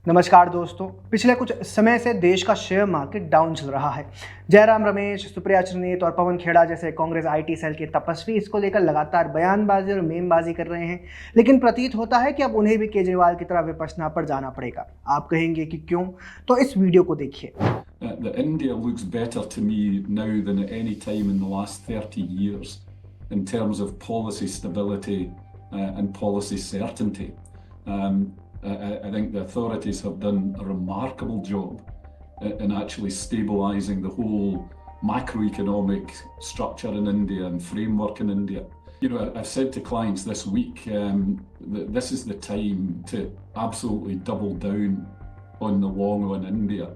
नमस्कार दोस्तों। पिछले कुछ समय से देश का शेयर मार्केट डाउन चल रहा है। जयराम रमेश, सुप्रिया चरणीत और पवन खेड़ा जैसे कांग्रेस आईटी सेल के तपस्वी इसको लेकर लगातार बयानबाजी और मेमबाजी कर रहे हैं, लेकिन प्रतीत होता है कि अब उन्हें भी केजरीवाल की तरह विपश्यना पर जाना पड़ेगा। आप कहेंगे कि क्यों? तो इस वीडियो को देखिए। That India looks better to me now than at any time in the last 30 years in terms of policy stability and policy certainty. I think the authorities have done a remarkable job in actually stabilising the whole macroeconomic structure in India and framework in India. You know, I've said to clients this week that this is the time to absolutely double down on the long on India.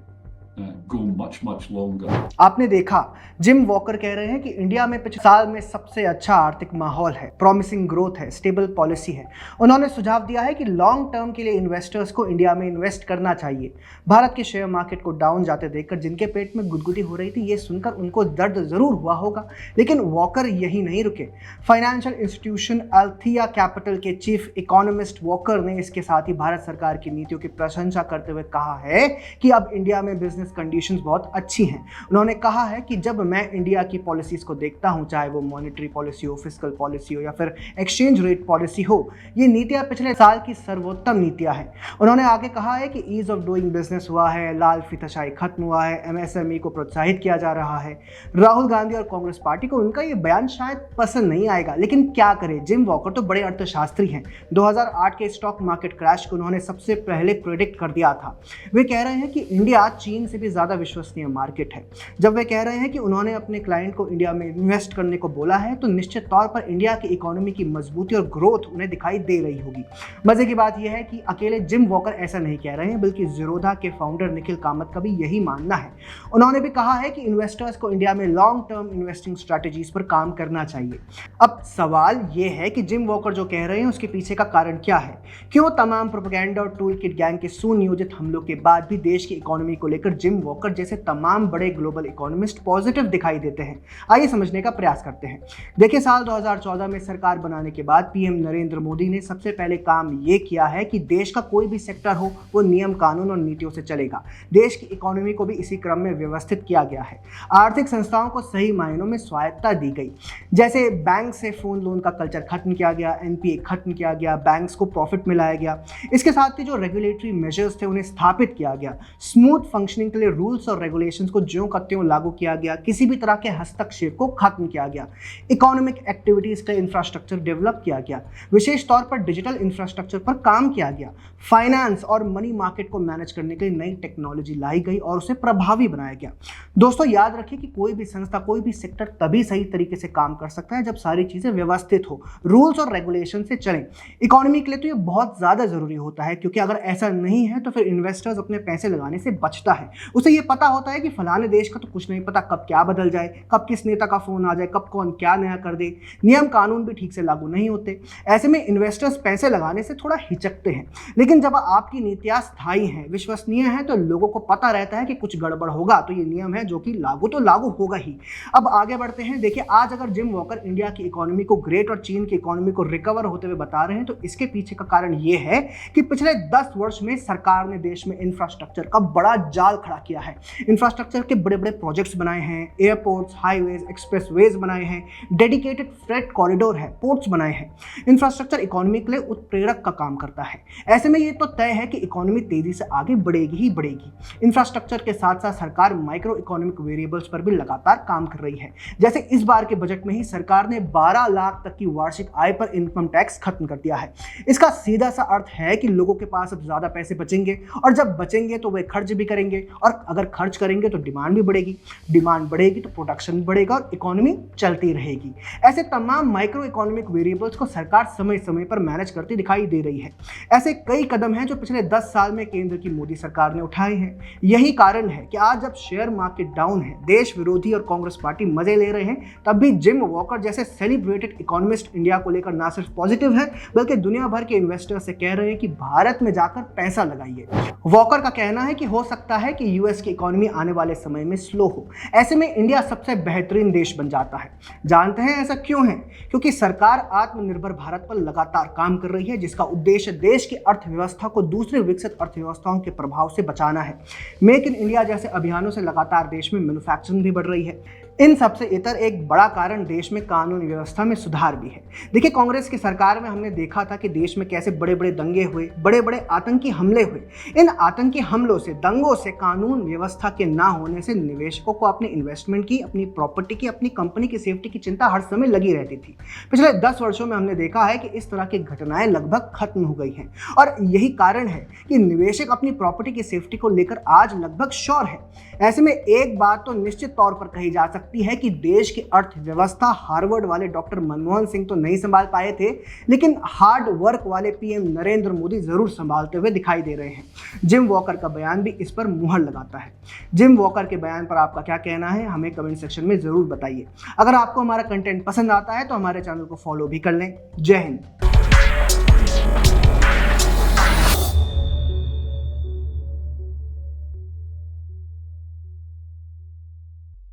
Go much longer. आपने देखा, gym walker कह रहे हैं कि India में पिछले साल में सबसे अच्छा आर्थिक माहौल है, प्रॉमिसिंग ग्रोथ है, स्टेबल पॉलिसी है। उन्होंने सुझाव दिया है कि लॉन्ग टर्म के लिए इन्वेस्टर्स को इंडिया में इन्वेस्ट करना चाहिए। भारत के शेयर मार्केट को डाउन जाते देखकर जिनके पेट में गुदगुदी हो रही थी, ये सुनकर उनको दर्द जरूर हुआ होगा। लेकिन वॉकर यही नहीं रुके। फाइनेंशियल इंस्टीट्यूशन अल्थिया कैपिटल के चीफ इकोनॉमिस्ट वॉकर ने इसके साथ ही भारत सरकार की नीतियों की प्रशंसा करते हुए कहा है कि अब इंडिया में बिजनेस कंडीशंस बहुत अच्छी हैं। उन्होंने कहा है कि जब मैं इंडिया की पॉलिसीज को देखता हूं, चाहे वो मॉनेटरी पॉलिसी हो, फिस्कल पॉलिसी हो या फिर एक्सचेंज रेट पॉलिसी हो, ये नीतियां पिछले साल की सर्वोत्तम नीतियां हैं। उन्होंने आगे कहा है कि ईज ऑफ डूइंग बिजनेस हुआ है, लाल फीताशाही खत्म हुआ है, एमएसएमई को प्रोत्साहित किया जा रहा है। राहुल गांधी और कांग्रेस पार्टी को उनका ये बयान शायद पसंद नहीं आएगा, लेकिन क्या करें, जिम वॉकर तो बड़े अर्थशास्त्री हैं। 2008 के स्टॉक मार्केट क्रैश को उन्होंने सबसे पहले प्रेडिक्ट कर दिया था। वे कह रहे हैं कि इंडिया चीन से भी ज़्यादा विश्वसनीय मार्केट है। जब वे कह रहे हैं कि उन्होंने अपने क्लाइंट को इंडिया में इन्वेस्ट करने को बोला है, तो निश्चित तौर पर इंडिया की इकोनॉमी की मजबूती और ग्रोथ उन्हें दिखाई दे रही होगी। मजे की बात यह है कि अकेले जिम वॉकर ऐसा नहीं कह रहे हैं, बल्कि ज़ीरोधा के फाउंडर निखिल कामत का भी यही मानना है। उन्होंने भी कहा है कि इन्वेस्टर्स को इंडिया में लॉन्ग टर्म इन्वेस्टिंग स्ट्रैटेजीज पर काम करना चाहिए। अब सवाल यह है कि जिम वॉकर जो कह रहे हैं उसके पीछे का कारण क्या है? क्यों तमाम प्रोपेगेंडा और टूल किट गैंग के सुनियोजित हमलों के बाद भी देश की इकोनॉमी को लेकर जिम वॉकर जैसे तमाम बड़े ग्लोबल इकोनॉमिस्ट पॉजिटिव दिखाई देते हैं? आइए समझने का प्रयास करते हैं। देखिए, साल 2014 में सरकार बनाने के बाद पीएम नरेंद्र मोदी ने सबसे पहले काम ये किया है कि देश का कोई भी सेक्टर हो, वो नियम कानून और नीतियों से चलेगा। देश की इकोनॉमी को भी इसी क्रम में व्यवस्थित किया गया है। आर्थिक संस्थाओं को सही मायनों में स्वायत्तता दी गई। जैसे बैंक से फोन लोन का कल्चर खत्म किया गया, एनपीए खत्म किया गया, बैंक्स को प्रॉफिट में लाया गया। इसके साथ ही जो रेगुलेटरी मेजर्स थे उन्हें स्थापित किया गया। स्मूथ फंक्शनिंग के लिए रूल्स और रेगुलेशंस को ज्यों का त्यों लागू किया गया। किसी भी तरह के हस्तक्षेप को खत्म किया गया। इकोनॉमिक एक्टिविटीज का इंफ्रास्ट्रक्चर डेवलप किया गया। विशेष तौर पर डिजिटल इंफ्रास्ट्रक्चर पर काम किया गया। फाइनेंस और मनी मार्केट को मैनेज करने के लिए नई टेक्नोलॉजी लाई गई और उसे प्रभावी बनाया गया। दोस्तों, याद रखिए कि कोई भी संस्था, कोई भी सेक्टर तभी सही तरीके से काम कर सकता है जब सारी चीजें व्यवस्थित हो, रूल्स और रेगुलेशन से चलें। इकोनॉमी के लिए तो ये बहुत ज्यादा जरूरी होता है, क्योंकि अगर ऐसा नहीं है तो फिर इन्वेस्टर्स अपने पैसे लगाने से बचता है। उसे ये पता होता है कि फलाने देश का तो कुछ नहीं पता, कब क्या बदल जाए, कब किस नेता का फोन आ जाए, कब कौन क्या नया कर दे। नियम कानून भी ठीक से लागू नहीं होते। ऐसे में इन्वेस्टर्स पैसे लगाने से थोड़ा हिचकते हैं। लेकिन जब आपकी नीतियां स्थायी हैं, विश्वसनीय हैं, तो लोगों को पता रहता है कि कुछ गड़बड़ होगा तो ये नियम है जो कि लागू तो लागू होगा ही। अब आगे बढ़ते हैं। देखिए, आज अगर जिम वॉकर इंडिया की इकोनॉमी को ग्रेट और चीन की इकोनॉमी को रिकवर होते हुए बता रहे हैं, तो इसके पीछे का कारण ये है कि पिछले 10 वर्ष में सरकार ने देश में इंफ्रास्ट्रक्चर का बड़ा जाल खड़ा किया है। इंफ्रास्ट्रक्चर के बड़े बड़े प्रोजेक्ट्स बनाए हैं, एयरपोर्ट्स, हाईवेज, एक्सप्रेसवेज बनाए हैं, डेडिकेटेड फ्रेट कॉरिडोर है, पोर्ट्स बनाए हैं। इंफ्रास्ट्रक्चर इकोनॉमी के लिए उत्प्रेरक का काम करता है। ऐसे में ये तो तय है कि इकोनॉमी तेजी से आगे बढ़ेगी ही बढ़ेगी। इंफ्रास्ट्रक्चर के साथ साथ सरकार माइक्रो इकोनॉमिक वेरिएबल्स पर भी लगातार काम कर रही है। जैसे इस बार के बजट में ही सरकार ने 12 लाख तक की वार्षिक आय पर इनकम टैक्स खत्म कर दिया है। इसका सीधा सा अर्थ है कि लोगों के पास अब ज्यादा पैसे बचेंगे, और जब बचेंगे तो वे खर्च भी करेंगे, और अगर खर्च करेंगे तो डिमांड भी बढ़ेगी, डिमांड बढ़ेगी तो प्रोडक्शन बढ़ेगा और इकोनॉमी चलती रहेगी। ऐसे तमाम माइक्रो इकोनॉमिक वेरिएबल्स को सरकार समय समय पर मैनेज करती दिखाई दे रही है। ऐसे कई कदम हैं जो पिछले 10 साल में केंद्र की मोदी सरकार ने उठाए हैं। यही कारण है कि आज जब शेयर मार्केट डाउन है, देश विरोधी और कांग्रेस पार्टी मजे ले रहे हैं, तब भी जिम वॉकर जैसे सेलिब्रेटेड इकोनॉमिस्ट इंडिया को लेकर ना सिर्फ पॉजिटिव है, बल्कि दुनिया भर के इन्वेस्टर्स से कह रहे हैं कि भारत में जाकर पैसा लगाइए। वॉकर का कहना है कि हो सकता है कि कि यूएस की इकोनॉमी आने वाले समय में स्लो हो। ऐसे में इंडिया सबसे बेहतरीन देश बन जाता है। जानते हैं ऐसा क्यों है? क्योंकि सरकार आत्मनिर्भर भारत पर लगातार काम कर रही है, जिसका उद्देश्य देश की अर्थव्यवस्था को दूसरे विकसित अर्थव्यवस्थाओं के प्रभाव से बचाना है। मेक इन इंडिया जैसे अभियानों से लगातार देश में मैन्युफैक्चरिंग भी बढ़ रही है। इन सबसे इतर एक बड़ा कारण देश में कानून व्यवस्था में सुधार भी है। देखिए, कांग्रेस की सरकार में हमने देखा था कि देश में कैसे बड़े बड़े दंगे हुए, बड़े बड़े आतंकी हमले हुए। इन आतंकी हमलों से, दंगों से, कानून व्यवस्था के ना होने से निवेशकों को अपने इन्वेस्टमेंट की, अपनी प्रॉपर्टी की, अपनी कंपनी की सेफ्टी की चिंता हर समय लगी रहती थी। पिछले 10 वर्षों में हमने देखा है कि इस तरह की घटनाएं लगभग खत्म हो गई हैं, और यही कारण है कि निवेशक अपनी प्रॉपर्टी की सेफ्टी को लेकर आज लगभग श्योर है। ऐसे में एक बात तो निश्चित तौर पर कही जा सकती है कि देश की अर्थव्यवस्था हार्वर्ड वाले डॉक्टर मनमोहन सिंह तो नहीं संभाल पाए थे, लेकिन हार्ड वर्क वाले पीएम नरेंद्र मोदी जरूर संभालते हुए दिखाई दे रहे हैं। जिम वॉकर का बयान भी इस पर मुहर लगाता है। जिम वॉकर के बयान पर आपका क्या कहना है, हमें कमेंट सेक्शन में जरूर बताइए। अगर आपको हमारा कंटेंट पसंद आता है तो हमारे चैनल को फॉलो भी कर लें। जय हिंद।